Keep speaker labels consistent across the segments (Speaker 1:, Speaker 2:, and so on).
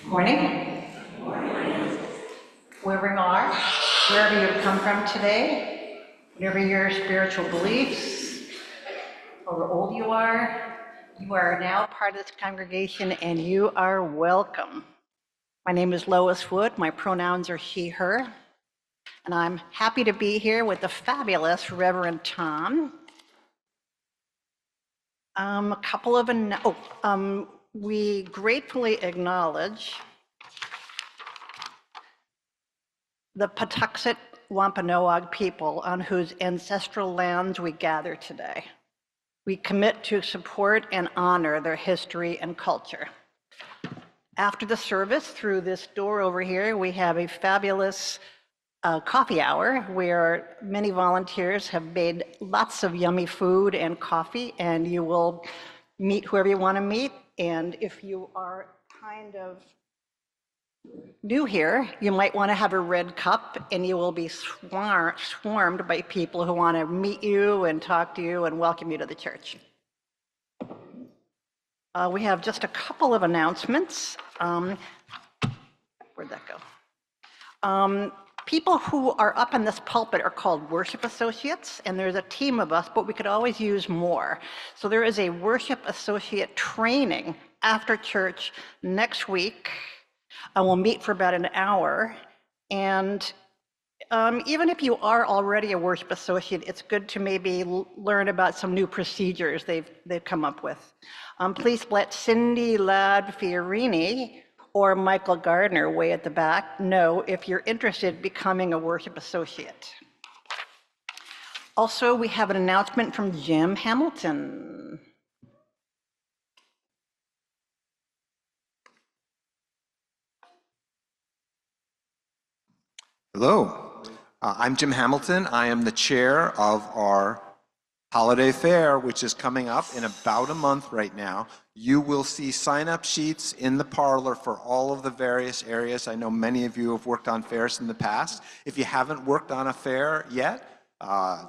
Speaker 1: Morning. Wherever you are, wherever you've come from today, whatever your spiritual beliefs, however old you are now part of this congregation and you are welcome. My name is Lois Wood. My pronouns are she, her, and I'm happy to be here with the fabulous Reverend Tom. A couple of, we gratefully acknowledge the Patuxet Wampanoag people on whose ancestral lands we gather today. We commit to support and honor their history and culture. After the service, through this door over here, we have a fabulous coffee hour where many volunteers have made lots of yummy food and coffee, and you will meet whoever you want to meet. And if you are kind of new here, you might want to have a red cup, and you will be swarmed by people who want to meet you and talk to you and welcome you to the church. We have just a couple of announcements. Where'd that go? People who are up in this pulpit are called worship associates, and there's a team of us, but we could always use more. So there is a worship associate training after church next week. We'll meet for about an hour, and even if you are already a worship associate, it's good to maybe learn about some new procedures they've come up with. Please let Cindy Ladd Fiorini or Michael Gardner, way at the back, know if you're interested in becoming a worship associate. Also, we have an announcement from Jim Hamilton.
Speaker 2: Hello, I'm Jim Hamilton. I am the chair of our holiday fair, which is coming up in about a month right now. You will see sign-up sheets in the parlor for all of the various areas. I know many of you have worked on fairs in the past. If you haven't worked on a fair yet,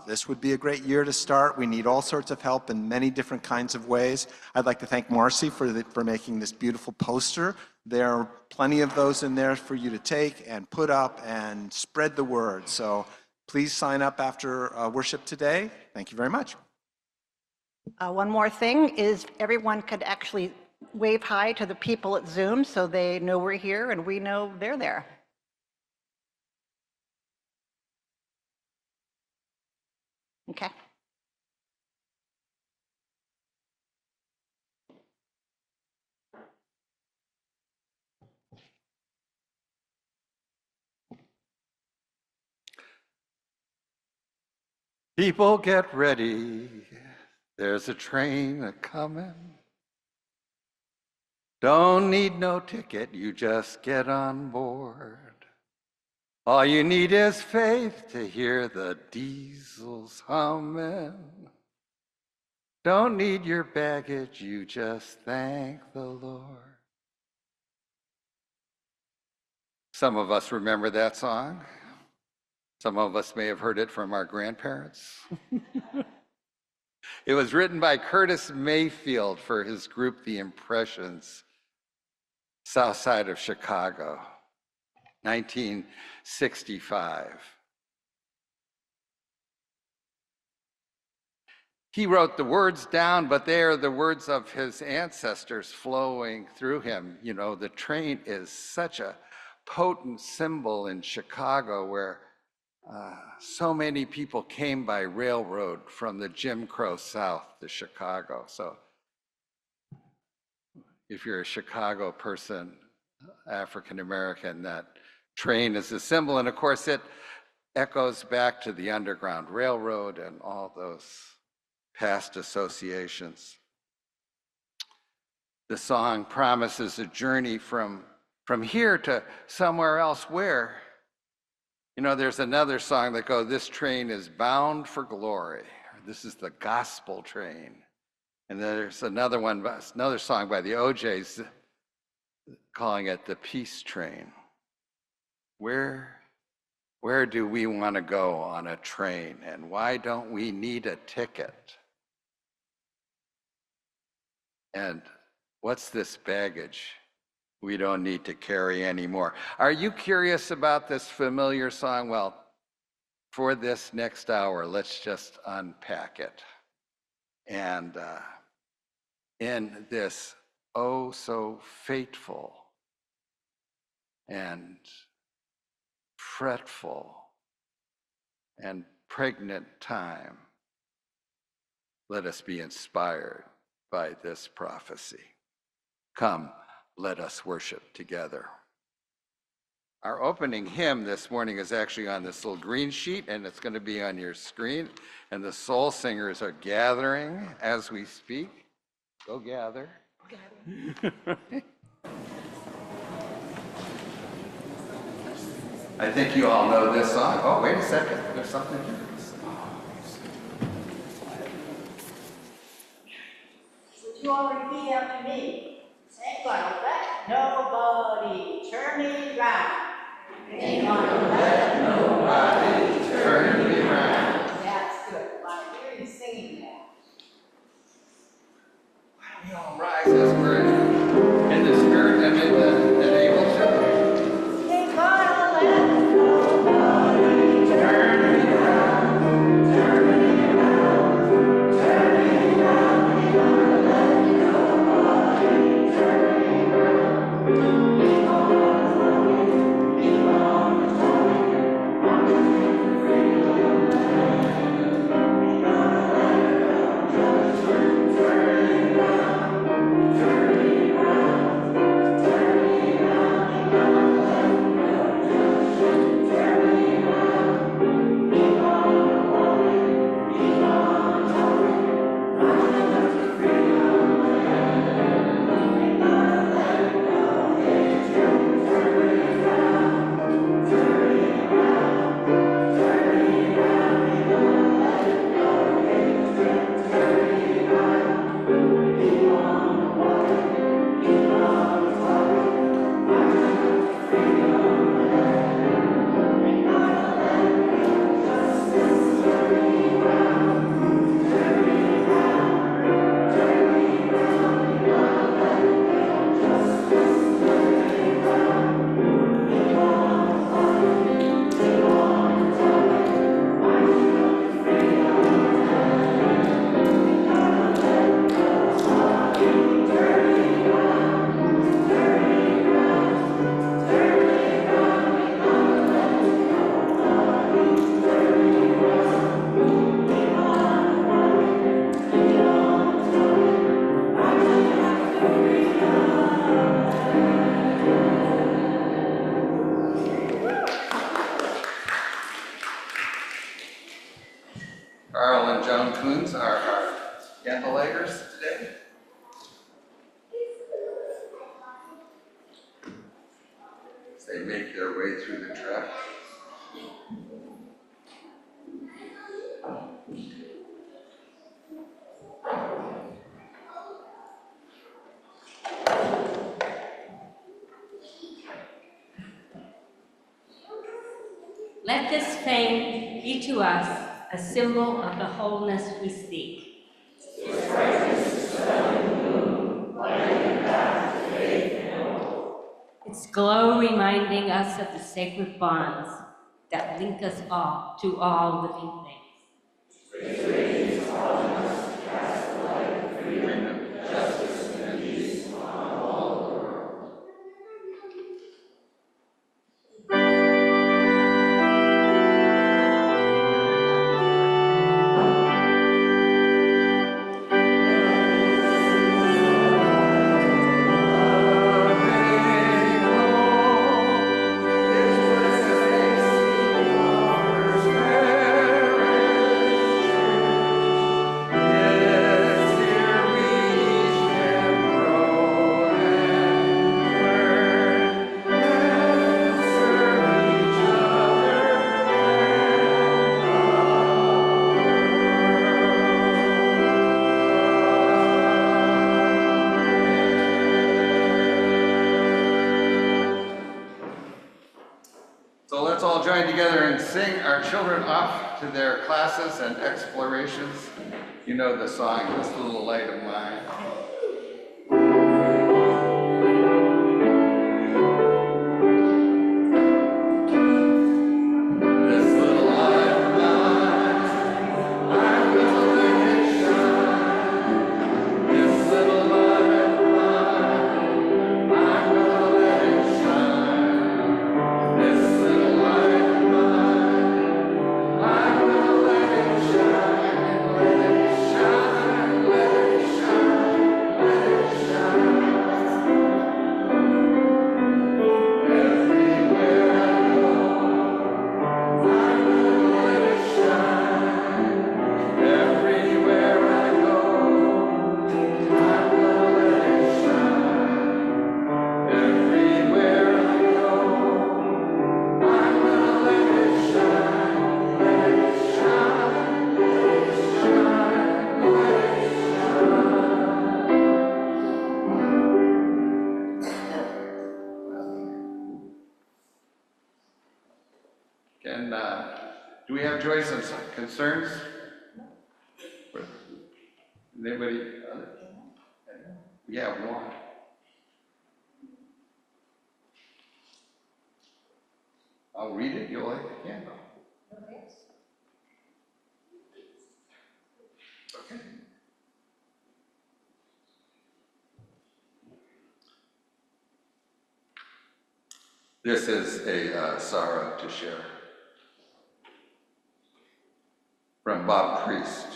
Speaker 2: this would be a great year to start. We need all sorts of help in many different kinds of ways. I'd like to thank Marcy for making this beautiful poster. There are plenty of those in there for you to take and put up and spread the word. So please sign up after worship today. Thank you very much.
Speaker 1: One more thing is everyone could actually wave hi to the people at Zoom so they know we're here and we know they're there. Okay.
Speaker 3: People get ready, there's a train a-comin'. Don't need no ticket, you just get on board. All you need is faith to hear the diesels humming. Don't need your baggage, you just thank the Lord. Some of us remember that song. Some of us may have heard it from our grandparents. It was written by Curtis Mayfield for his group, The Impressions, south side of Chicago, 1965. He wrote the words down, but they are the words of his ancestors flowing through him. You know, the train is such a potent symbol in Chicago where so many people came by railroad from the Jim Crow South to Chicago. So if you're a Chicago person, African American, that train is a symbol. And of course, it echoes back to the Underground Railroad and all those past associations. The song promises a journey from here to somewhere else where, you know, there's another song that goes, this train is bound for glory. This is the gospel train. And there's another song by the OJs calling it the peace train. Where do we want to go on a train, and why don't we need a ticket? And what's this baggage we don't need to carry anymore? Are you curious about this familiar song? Well, for this next hour, let's just unpack it. And in this oh so fateful and fretful and pregnant time, let us be inspired by this prophecy. Come, let us worship together. Our opening hymn this morning is actually on this little green sheet, and it's going to be on your screen. And the soul singers are gathering as we speak. Go gather. I think you all know this song. Oh, wait a second. There's something here.
Speaker 4: Would you all repeat after me? Ain't gonna let nobody turn me round. Ain't gonna let nobody turn me round. That's good. I hear you singing that.
Speaker 3: Why don't we all rise as we're in the spirit and able to?
Speaker 4: Ain't gonna let nobody turn me round. Turn me round. Turn me round. Ain't gonna let nobody turn me round. Keep on walking. Keep on walking. Walking in freedom. Ain't gonna let nobody turn me round. Turn me round. Turn me round. Ain't gonna let nobody turn me round. Keep on walking. Keep on talking. Running to freedom. Ain't gonna let nobody turn me round. Turn me round. Turn me round. Ain't gonna let nobody turn me round. Keep on walking. Keep on talking. Running to freedom. Ain't gonna let justice turn me round. Turn me round. Turn me round. Ain't gonna let justice turn me round. Keep on walking. Keep on talking. Running to freedom. Ain't gonna let nobody turn me round. Turn me round. Turn me round. Ain't gonna let nobody turn me round. Keep on walking. Keep on talking. Running to freedom.
Speaker 3: Carl and Joan Coons are our cantileers today. As they make their way through the track.
Speaker 5: Let this fame be to us a symbol of the wholeness we seek. Its glow reminding us of the sacred bonds that link us all to all living things.
Speaker 3: So let's all join together and sing our children off to their classes and explorations. You know the song, This Little Light of Mine. This little light of mine, I'm gonna let it shine. This little light of mine, I'm gonna let it shine. This little light of mine, I'm gonna let it shine, let it shine, let it shine, let it shine. Everywhere I go, I'm gonna let it shine. Everywhere I go, I'm gonna let it shine. Everywhere I go, I'm gonna let it shine. Let it shine, let it shine, let it shine. Do we have joys and concerns? Anybody? Yeah, one. I'll read it, you'll light the candle. Okay. This is a sorrow to share. From Bob Priest.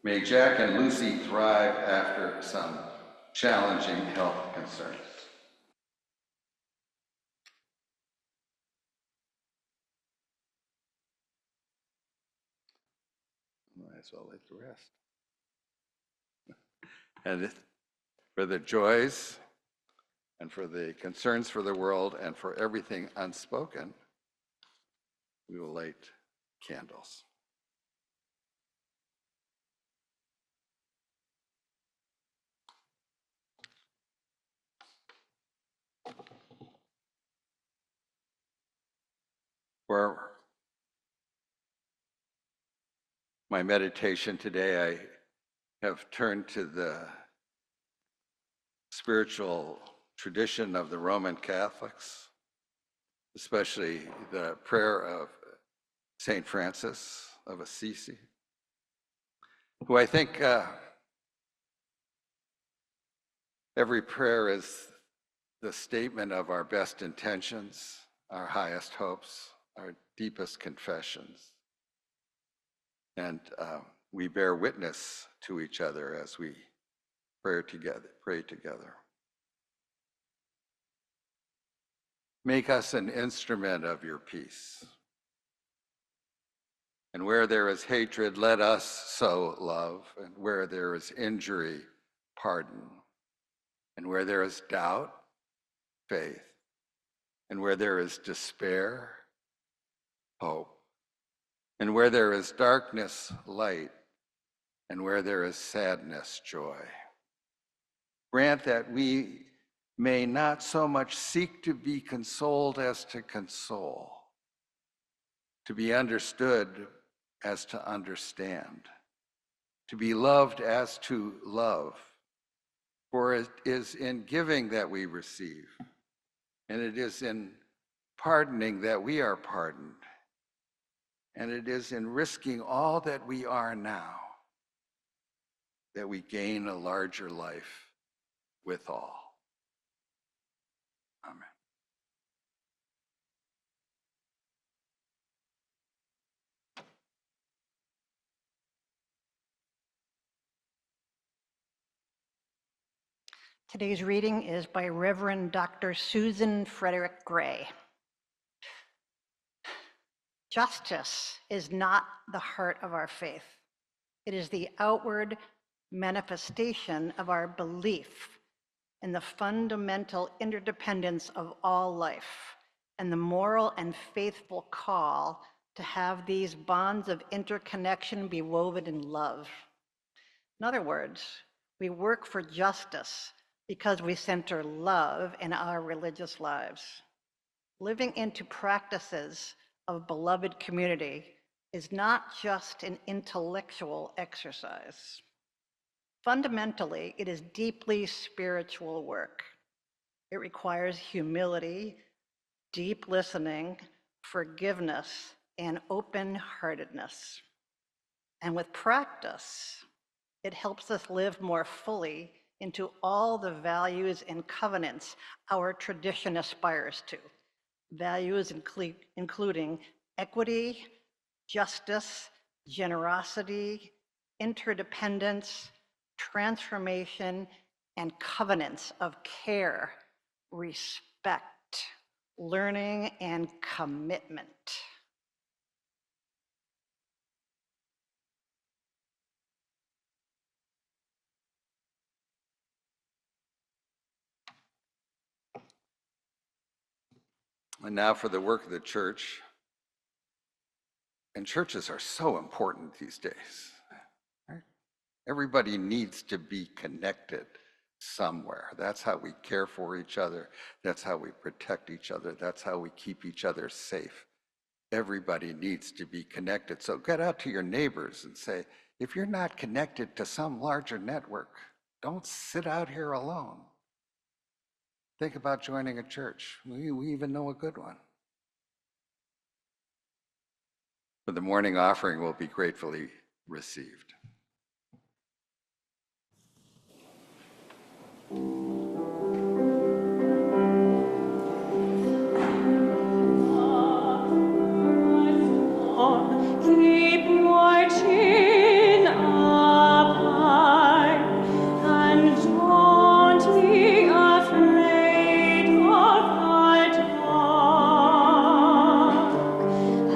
Speaker 3: May Jack and Lucy thrive after some challenging health concerns. Might as well light the rest. And for the joys and for the concerns for the world and for everything unspoken, we will light candles. For my meditation today, I have turned to the spiritual tradition of the Roman Catholics, especially the prayer of St. Francis of Assisi, who I think every prayer is the statement of our best intentions, our highest hopes, our deepest confessions. And we bear witness to each other as we pray together. Make us an instrument of your peace. And where there is hatred, let us sow love. And where there is injury, pardon. And where there is doubt, faith. And where there is despair, hope. And where there is darkness, light. And where there is sadness, joy. Grant that we may not so much seek to be consoled as to console, to be understood as to understand, to be loved as to love. For it is in giving that we receive, and it is in pardoning that we are pardoned, and it is in risking all that we are now that we gain a larger life with all. Amen.
Speaker 1: Today's reading is by Reverend Dr. Susan Frederick Gray. Justice is not the heart of our faith. It is the outward manifestation of our belief in the fundamental interdependence of all life and the moral and faithful call to have these bonds of interconnection be woven in love. In other words, we work for justice because we center love in our religious lives. Living into practices of beloved community is not just an intellectual exercise. Fundamentally, it is deeply spiritual work. It requires humility, deep listening, forgiveness, and open-heartedness. And with practice, it helps us live more fully into all the values and covenants our tradition aspires to. Values including equity, justice, generosity, interdependence, transformation, and covenants of care, respect, learning, and commitment.
Speaker 3: And now for the work of the church. And churches are so important these days. Right? Everybody needs to be connected somewhere. That's how we care for each other. That's how we protect each other. That's how we keep each other safe. Everybody needs to be connected. So get out to your neighbors and say, if you're not connected to some larger network, don't sit out here alone. Think about joining a church. We even know a good one. For the morning offering will be gratefully received.
Speaker 6: Keep your chin up high and don't be afraid of the dark.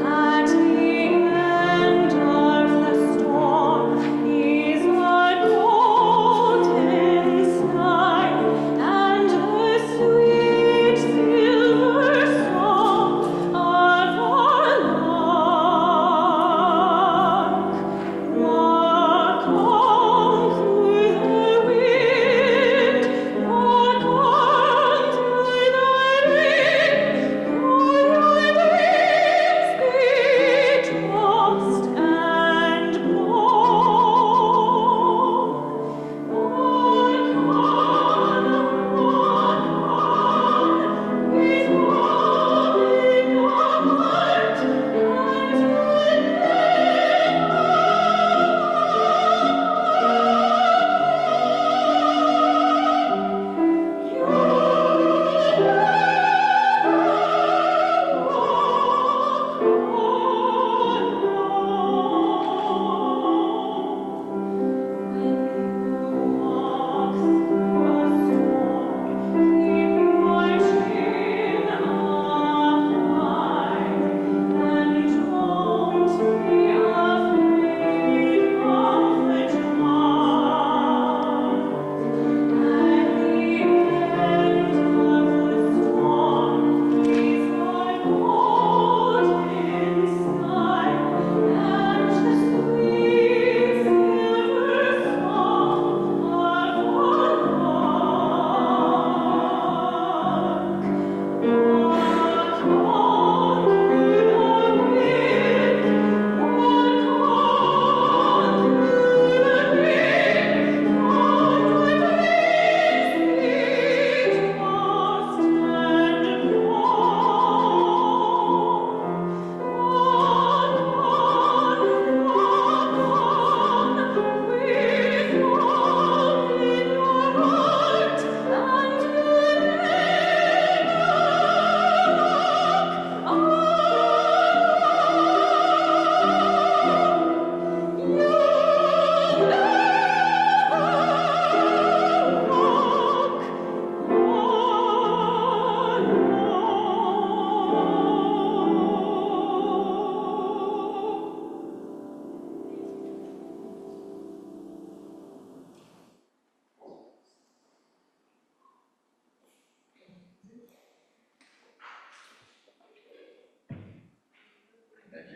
Speaker 6: At the end of the storm is a golden sky.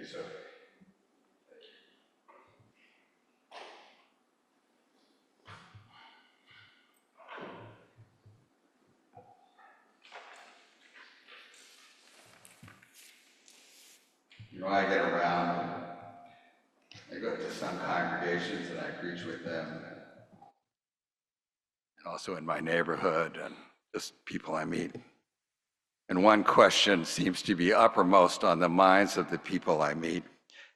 Speaker 3: you, Sophie. You know, I get around, I go to some congregations and I preach with them, and also in my neighborhood and just people I meet. And one question seems to be uppermost on the minds of the people I meet,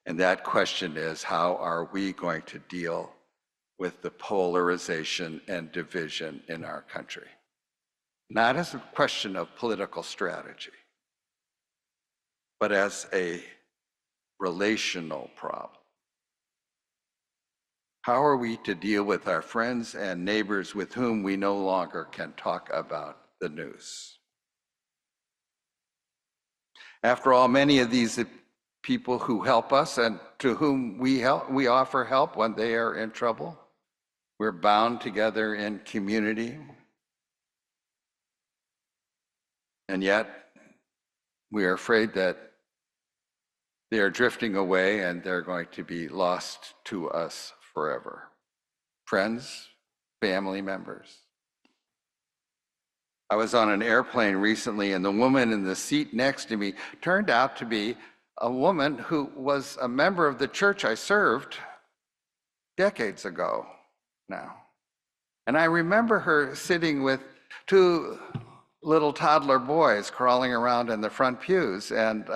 Speaker 3: and that question is, how are we going to deal with the polarization and division in our country? Not as a question of political strategy, but as a relational problem. How are we to deal with our friends and neighbors with whom we no longer can talk about the news? After all, many of these people who help us and to whom we offer help when they are in trouble. We're bound together in community. And yet, we are afraid that they are drifting away and they're going to be lost to us forever. Friends, family members. I was on an airplane recently, and the woman in the seat next to me turned out to be a woman who was a member of the church I served decades ago now. And I remember her sitting with two little toddler boys crawling around in the front pews, and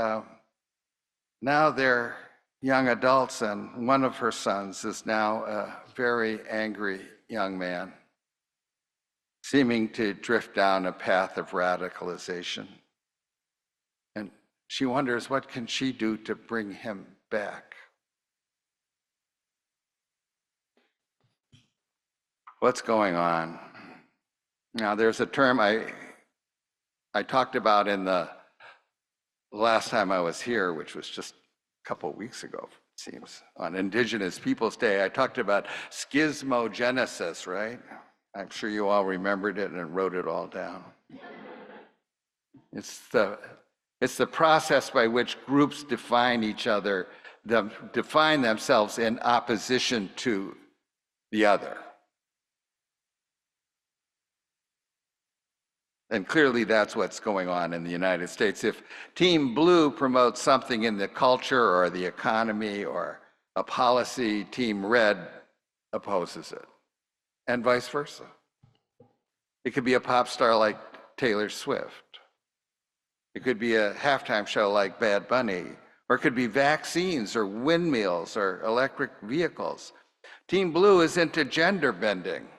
Speaker 3: now they're young adults, and one of her sons is now a very angry young man, seeming to drift down a path of radicalization. And she wonders, what can she do to bring him back? What's going on? Now, there's a term I talked about in the last time I was here, which was just a couple of weeks ago, it seems, on Indigenous Peoples Day. I talked about schismogenesis, right? I'm sure you all remembered it and wrote it all down. It's the process by which groups define each other, define themselves in opposition to the other. And clearly that's what's going on in the United States. If Team Blue promotes something in the culture or the economy or a policy, Team Red opposes it, and vice versa. It could be a pop star like Taylor Swift. It could be a halftime show like Bad Bunny, or it could be vaccines or windmills or electric vehicles. Team Blue is into gender bending,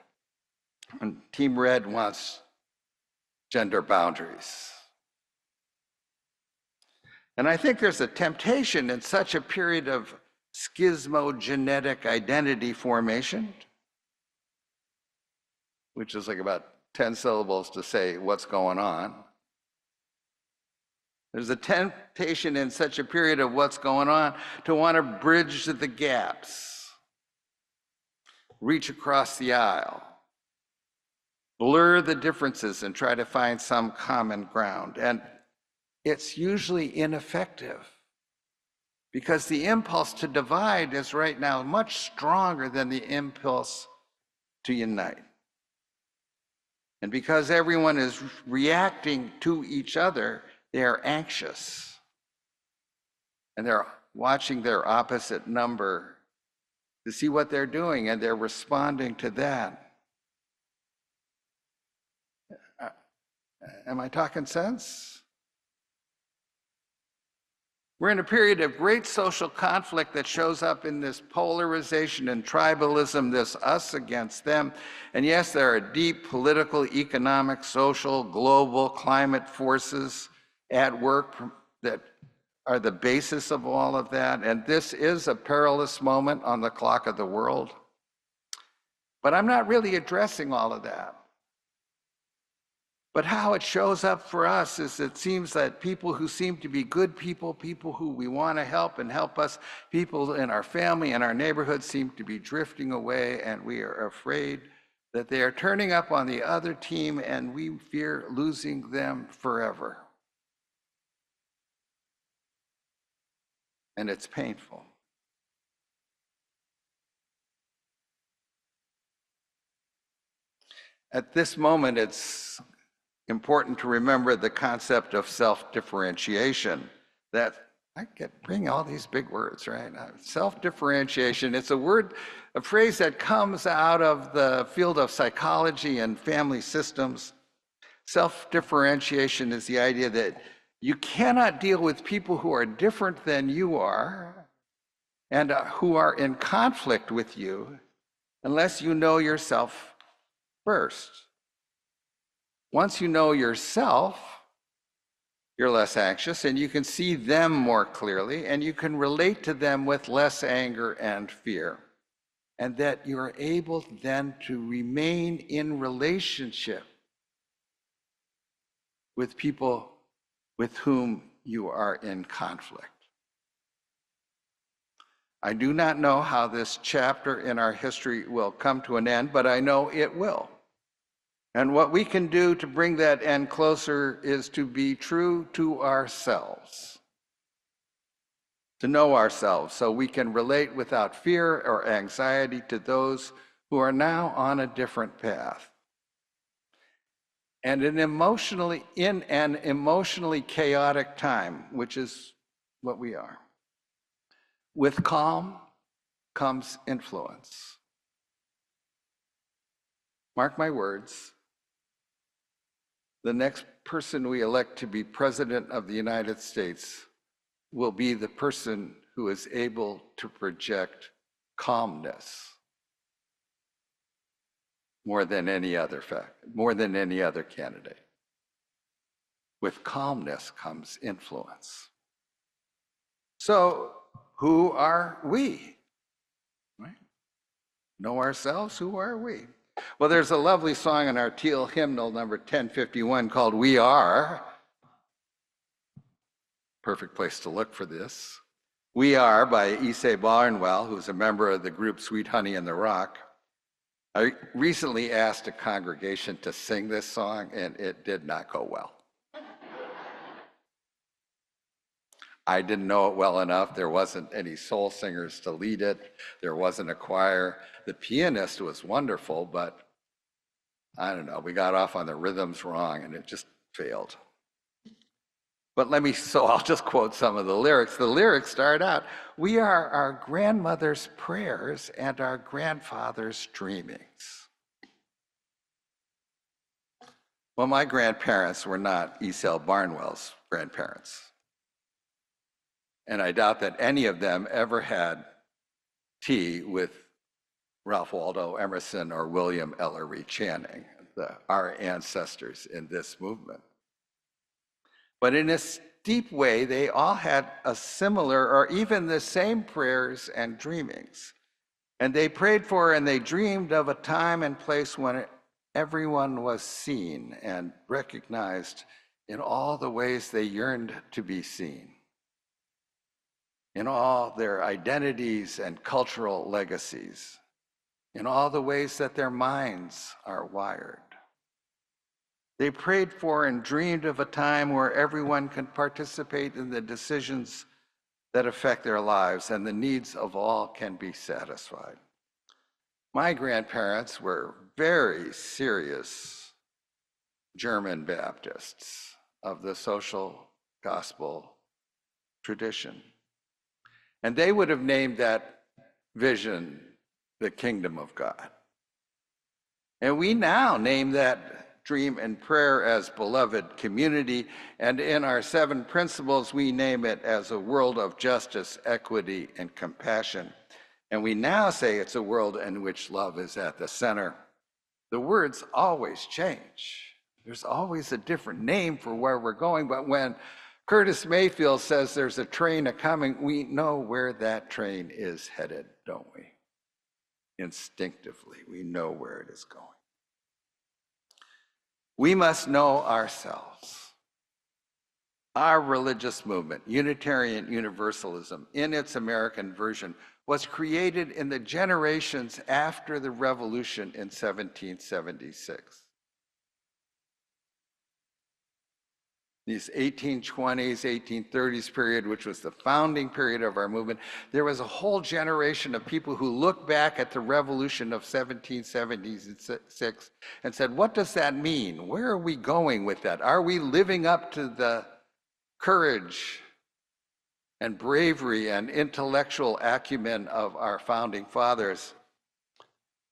Speaker 3: and Team Red wants gender boundaries. And I think there's a temptation in such a period of schismogenetic identity formation, which is like about 10 syllables to say what's going on. There's a temptation in such a period of what's going on to want to bridge the gaps, reach across the aisle, blur the differences and try to find some common ground. And it's usually ineffective because the impulse to divide is right now much stronger than the impulse to unite. And because everyone is reacting to each other, they are anxious. And they're watching their opposite number to see what they're doing, and they're responding to that. Am I talking sense? We're in a period of great social conflict that shows up in this polarization and tribalism, this us against them. And yes, there are deep political, economic, social, global, climate forces at work that are the basis of all of that. And this is a perilous moment on the clock of the world. But I'm not really addressing all of that. But how it shows up for us is it seems that people who seem to be good people, people who we want to help and help us, people in our family and our neighborhood seem to be drifting away, and we are afraid that they are turning up on the other team, and we fear losing them forever. and it's painful. At this moment, it's important to remember the concept of self-differentiation. That I bring all these big words, right? Self-differentiation, it's a phrase that comes out of the field of psychology and family systems. Self-differentiation is the idea that you cannot deal with people who are different than you are and who are in conflict with you unless you know yourself first. Once you know yourself, you're less anxious and you can see them more clearly and you can relate to them with less anger and fear. And that you're able then to remain in relationship with people with whom you are in conflict. I do not know how this chapter in our history will come to an end, but I know it will. And what we can do to bring that end closer is to be true to ourselves, to know ourselves so we can relate without fear or anxiety to those who are now on a different path. And in an emotionally chaotic time, which is what we are, with calm comes influence. Mark my words, the next person we elect to be president of the United States will be the person who is able to project calmness more than any other candidate. With calmness comes influence. So, who are we? Right? Know ourselves, who are we? Well, there's a lovely song in our Teal hymnal, number 1051, called We Are. Perfect place to look for this. We Are by Issei Barnwell, who's a member of the group Sweet Honey in the Rock. I recently asked a congregation to sing this song, and it did not go well. I didn't know it well enough. There wasn't any soul singers to lead it. There wasn't a choir. The pianist was wonderful, but I don't know, we got off on the rhythms wrong and it just failed. But I'll just quote some of the lyrics. The lyrics start out, we are our grandmother's prayers and our grandfather's dreamings. Well, my grandparents were not Issei Barnwell's grandparents. And I doubt that any of them ever had tea with Ralph Waldo Emerson or William Ellery Channing, our ancestors in this movement. But in a deep way, they all had a similar or even the same prayers and dreamings. And they prayed for and they dreamed of a time and place when everyone was seen and recognized in all the ways they yearned to be seen, in all their identities and cultural legacies, in all the ways that their minds are wired. They prayed for and dreamed of a time where everyone can participate in the decisions that affect their lives and the needs of all can be satisfied. My grandparents were very serious German Baptists of the social gospel tradition. And they would have named that vision the kingdom of God. And we now name that dream and prayer as beloved community. And in our 7 principles, we name it as a world of justice, equity, and compassion. And we now say it's a world in which love is at the center. The words always change. There's always a different name for where we're going, but when Curtis Mayfield says there's a train a-coming, we know where that train is headed, don't we? Instinctively, we know where it is going. We must know ourselves. Our religious movement, Unitarian Universalism, in its American version, was created in the generations after the Revolution in 1776. these 1820s, 1830s period, which was the founding period of our movement, there was a whole generation of people who looked back at the revolution of 1776 and said, what does that mean? Where are we going with that? Are we living up to the courage and bravery and intellectual acumen of our founding fathers?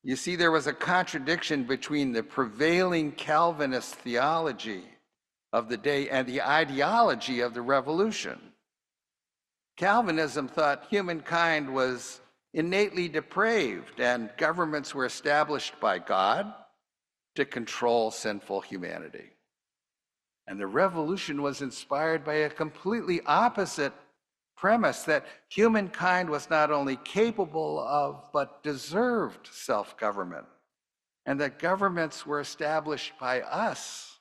Speaker 3: You see, there was a contradiction between the prevailing Calvinist theology of the day and the ideology of the revolution. Calvinism thought humankind was innately depraved and governments were established by God to control sinful humanity. And the revolution was inspired by a completely opposite premise, that humankind was not only capable of, but deserved self-government, and that governments were established by us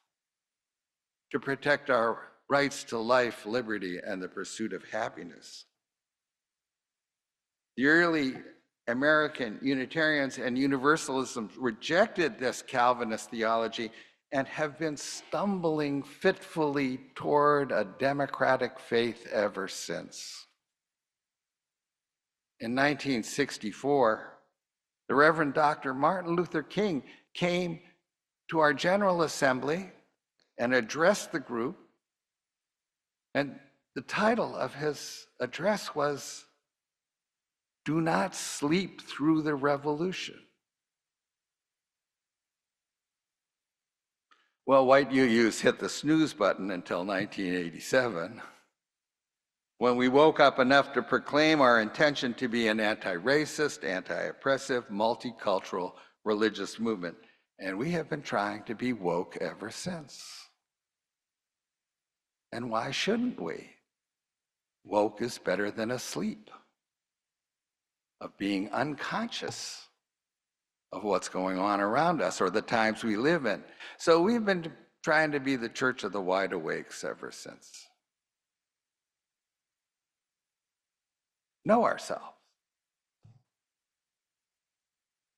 Speaker 3: to protect our rights to life, liberty, and the pursuit of happiness. The early American Unitarians and Universalism rejected this Calvinist theology and have been stumbling fitfully toward a democratic faith ever since. In 1964, the Reverend Dr. Martin Luther King came to our General Assembly and addressed the group, and the title of his address was, "Do Not Sleep Through the Revolution." Well, white UUs hit the snooze button until 1987, when we woke up enough to proclaim our intention to be an anti-racist, anti-oppressive, multicultural religious movement. And we have been trying to be woke ever since. And why shouldn't we? Woke is better than asleep, of being unconscious of what's going on around us or the times we live in. So we've been trying to be the church of the wide awakes ever since. Know ourselves.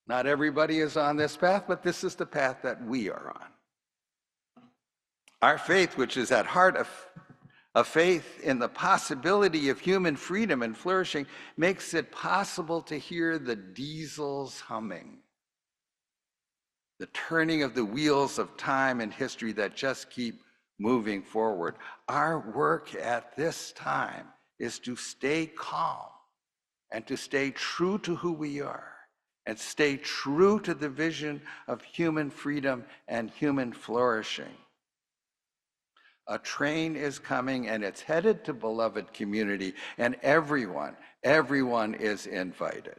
Speaker 3: Not everybody is on this path, but this is the path that we are on. Our faith, which is at heart a faith in the possibility of human freedom and flourishing, makes it possible to hear the diesels humming, the turning of the wheels of time and history that just keep moving forward. Our work at this time is to stay calm and to stay true to who we are and stay true to the vision of human freedom and human flourishing. A train is coming and it's headed to beloved community, and everyone is invited.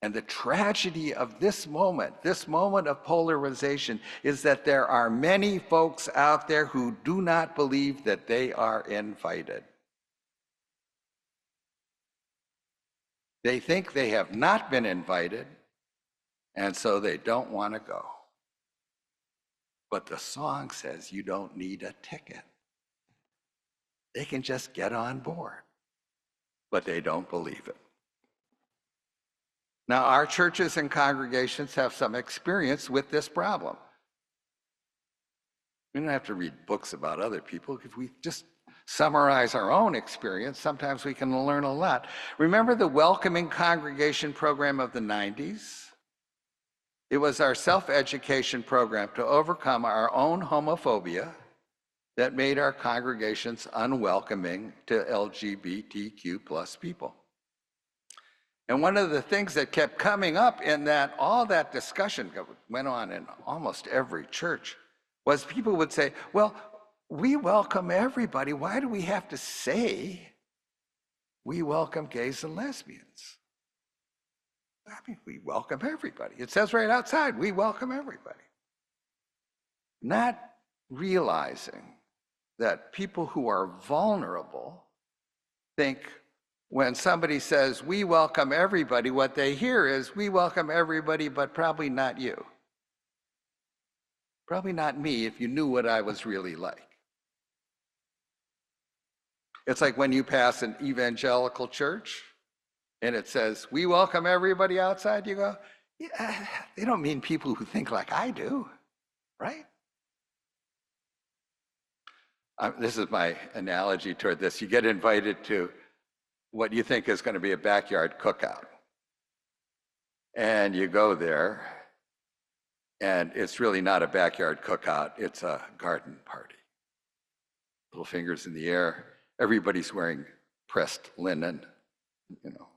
Speaker 3: And the tragedy of this moment of polarization, is that there are many folks out there who do not believe that they are invited. They think they have not been invited, and so they don't want to go. But the song says you don't need a ticket. They can just get on board, but they don't believe it. Now, our churches and congregations have some experience with this problem. We don't have to read books about other people. If we just summarize our own experience, sometimes we can learn a lot. Remember the welcoming congregation program of the 90s? It was our self-education program to overcome our own homophobia that made our congregations unwelcoming to LGBTQ plus people. And one of the things that kept coming up in that, all that discussion that went on in almost every church, was people would say, well, we welcome everybody. Why do we have to say we welcome gays and lesbians? I mean, we welcome everybody. It says right outside, we welcome everybody. Not realizing that people who are vulnerable think when somebody says, we welcome everybody, what they hear is, we welcome everybody, but probably not you. Probably not me if you knew what I was really like. It's like when you pass an evangelical church and it says, we welcome everybody outside, you go, yeah, they don't mean people who think like I do, right? This is my analogy toward this. You get invited to what you think is going to be a backyard cookout. And you go there, and it's really not a backyard cookout, it's a garden party. Little fingers in the air, everybody's wearing pressed linen, you know.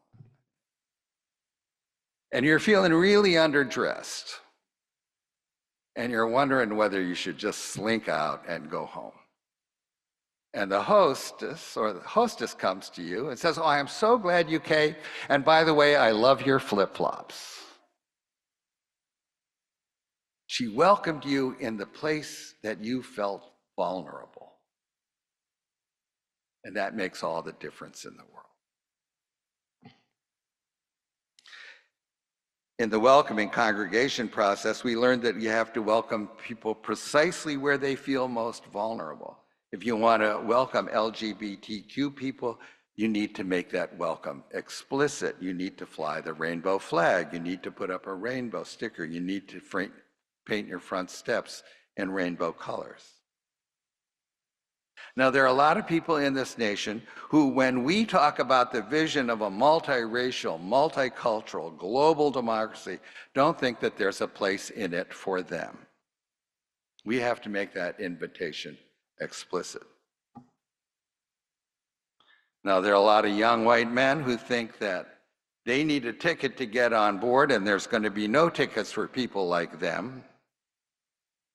Speaker 3: And you're feeling really underdressed. And you're wondering whether you should just slink out and go home. And the hostess or the hostess comes to you and says, "Oh, I am so glad you came. And by the way, I love your flip-flops." She welcomed you in the place that you felt vulnerable. And that makes all the difference in the world. In the welcoming congregation process, we learned that you have to welcome people precisely where they feel most vulnerable. If you want to welcome LGBTQ people, you need to make that welcome explicit. You need to fly the rainbow flag. You need to put up a rainbow sticker. You need to paint your front steps in rainbow colors. Now, there are a lot of people in this nation who, when we talk about the vision of a multiracial, multicultural, global democracy, don't think that there's a place in it for them. We have to make that invitation explicit. Now, there are a lot of young white men who think that they need a ticket to get on board and there's going to be no tickets for people like them.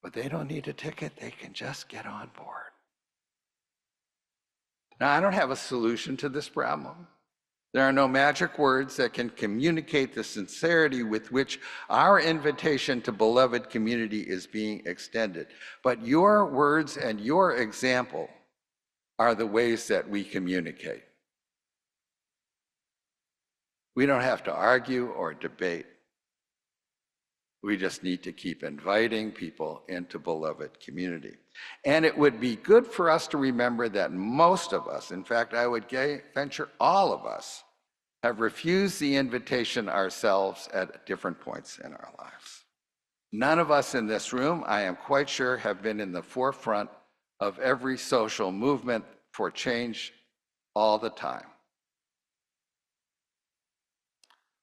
Speaker 3: But they don't need a ticket, they can just get on board. Now, I don't have a solution to this problem. There are no magic words that can communicate the sincerity with which our invitation to beloved community is being extended. But your words and your example are the ways that we communicate. We don't have to argue or debate. We just need to keep inviting people into beloved community. And it would be good for us to remember that most of us, in fact, I would venture all of us, have refused the invitation ourselves at different points in our lives. None of us in this room, I am quite sure, have been in the forefront of every social movement for change all the time.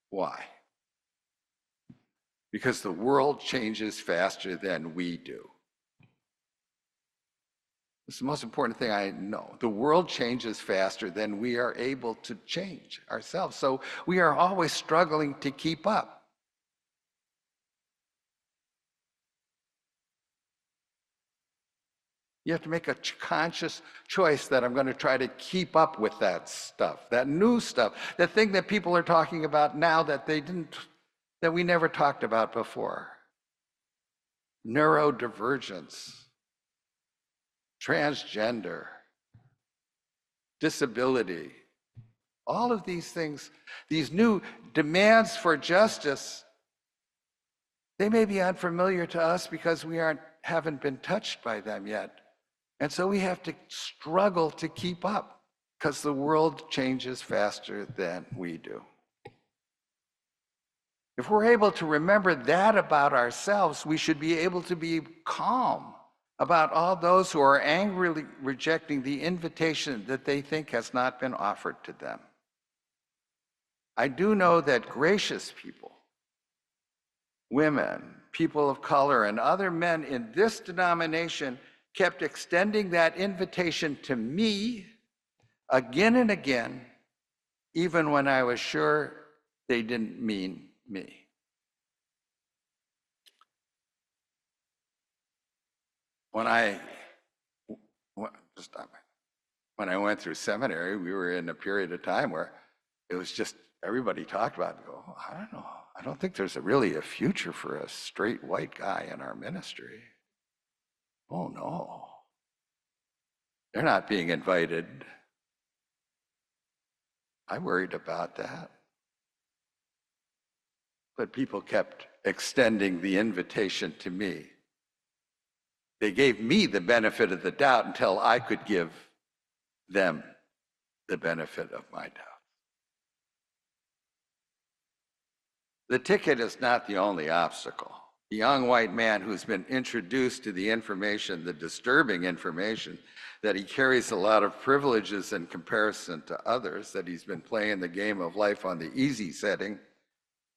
Speaker 3: Why? Because the world changes faster than we do. It's the most important thing I know. The world changes faster than we are able to change ourselves. So we are always struggling to keep up. You have to make a conscious choice that I'm going to try to keep up with that stuff, that new stuff, that thing that people are talking about now that we never talked about before. Neurodivergence, transgender, disability, all of these things, these new demands for justice, they may be unfamiliar to us because we haven't been touched by them yet. And so we have to struggle to keep up because the world changes faster than we do. If we're able to remember that about ourselves, we should be able to be calm about all those who are angrily rejecting the invitation that they think has not been offered to them. I do know that gracious people, women, people of color, and other men in this denomination kept extending that invitation to me again and again, even when I was sure they didn't mean me. When I went through seminary, we were in a period of time where it was just everybody talked about it and go, I don't know. I don't think there's really a future for a straight white guy in our ministry. Oh no. They're not being invited. I worried about that. But people kept extending the invitation to me. They gave me the benefit of the doubt until I could give them the benefit of my doubt. The ticket is not the only obstacle. the young white man who's been introduced to the information, the disturbing information, that he carries a lot of privileges in comparison to others, that he's been playing the game of life on the easy setting,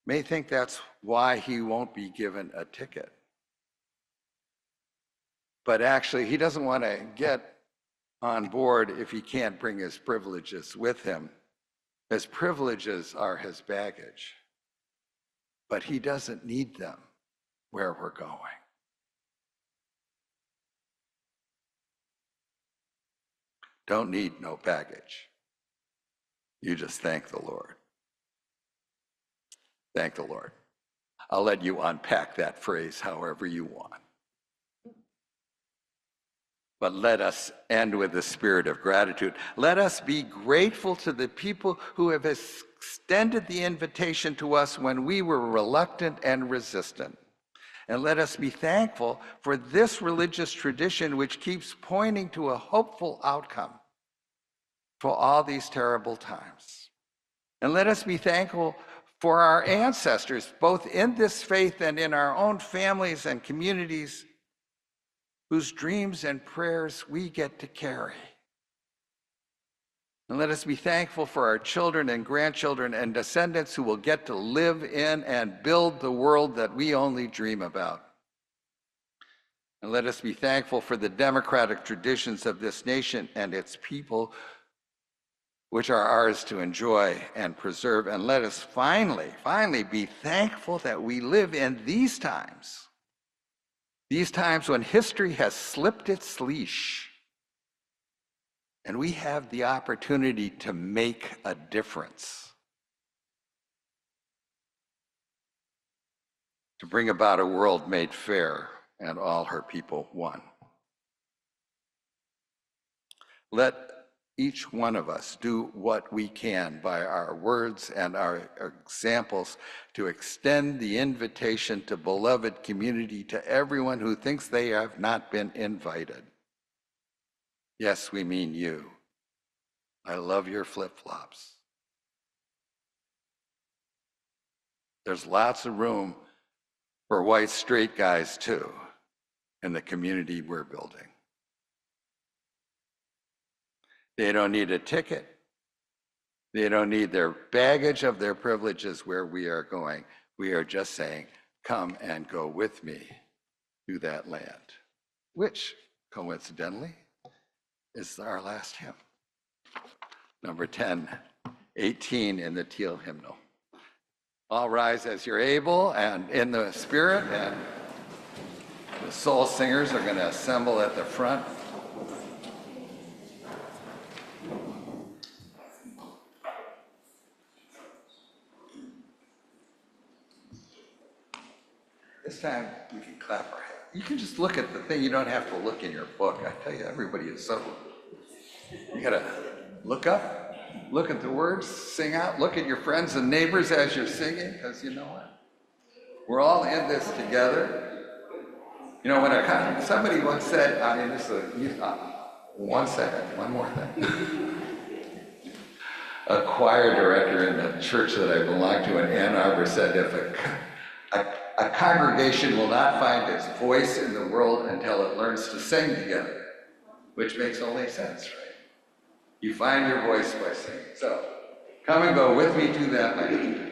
Speaker 3: may think that's why he won't be given a ticket. But actually, he doesn't want to get on board if he can't bring his privileges with him. His privileges are his baggage, but he doesn't need them where we're going. Don't need no baggage. You just thank the Lord. Thank the Lord. I'll let you unpack that phrase however you want. But let us end with the spirit of gratitude. Let us be grateful to the people who have extended the invitation to us when we were reluctant and resistant. And let us be thankful for this religious tradition which keeps pointing to a hopeful outcome for all these terrible times. And let us be thankful for our ancestors, both in this faith and in our own families and communities, whose dreams and prayers we get to carry. And let us be thankful for our children and grandchildren and descendants who will get to live in and build the world that we only dream about. And let us be thankful for the democratic traditions of this nation and its people, which are ours to enjoy and preserve. And let us finally be thankful that we live in these times when history has slipped its leash and we have the opportunity to make a difference, to bring about a world made fair and all her people one. Let each one of us do what we can by our words and our examples to extend the invitation to beloved community to everyone who thinks they have not been invited. Yes, we mean you. I love your flip-flops. There's lots of room for white straight guys too in the community we're building. They don't need a ticket. They don't need their baggage of their privileges where we are going. We are just saying, come and go with me to that land, which coincidentally is our last hymn. Number 1018 in the Teal hymnal. All rise as you're able and in the spirit, and the soul singers are going to assemble at the front. This time we can clap our hands. You can just look at the thing. You don't have to look in your book. I tell you, everybody is so, you gotta look up, look at the words, sing out, look at your friends and neighbors as you're singing, because you know what? We're all in this together. You know, when somebody once said, I mean, this is one second, one more thing. A choir director in the church that I belong to in Ann Arbor said, if a congregation will not find its voice in the world until it learns to sing together, which makes only sense, right? You find your voice by singing. So, come and go with me to that land.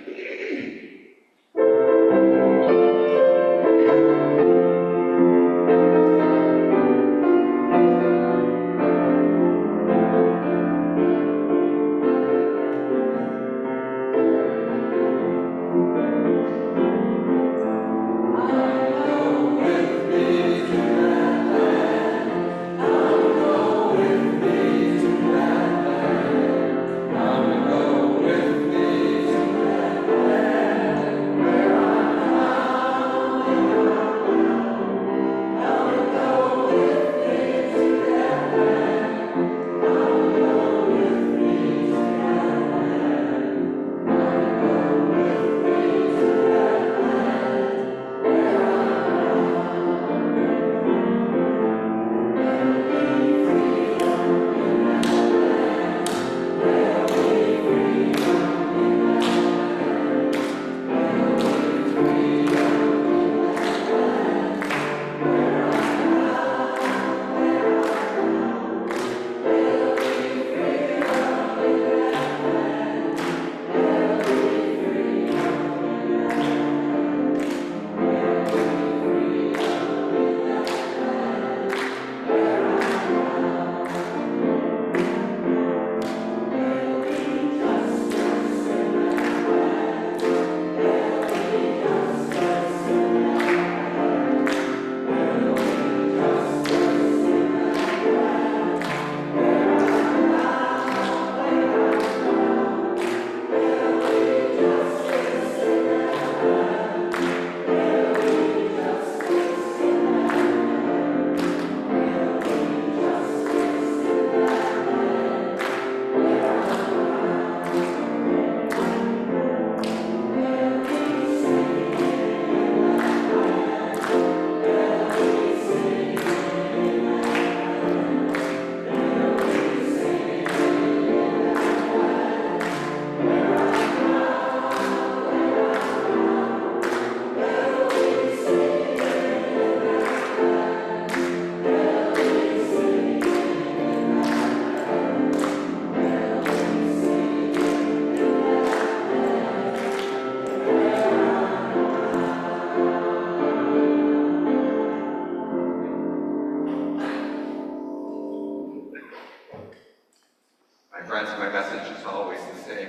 Speaker 3: always the same.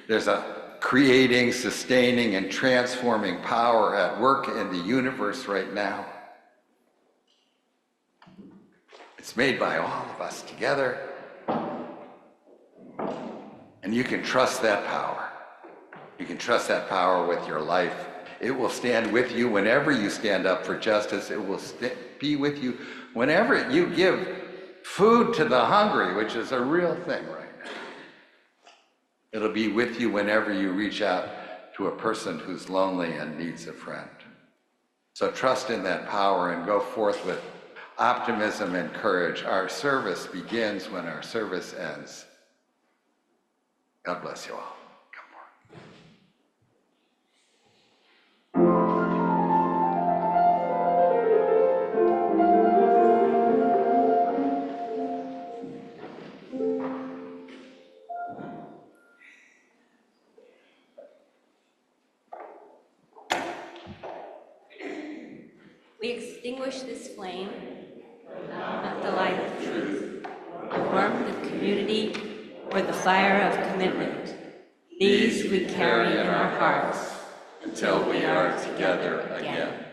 Speaker 3: There's a creating, sustaining, and transforming power at work in the universe right now. It's made by all of us together. And you can trust that power. You can trust that power with your life. It will stand with you whenever you stand up for justice. It will be with you whenever you give food to the hungry, which is a real thing right now. It'll be with you whenever you reach out to a person who's lonely and needs a friend. So trust in that power and go forth with optimism and courage. Our service begins when our service ends. God bless you all.
Speaker 5: We extinguish this flame of the light of truth, the warmth of community, or the fire of commitment. These we carry in our hearts until we are together again.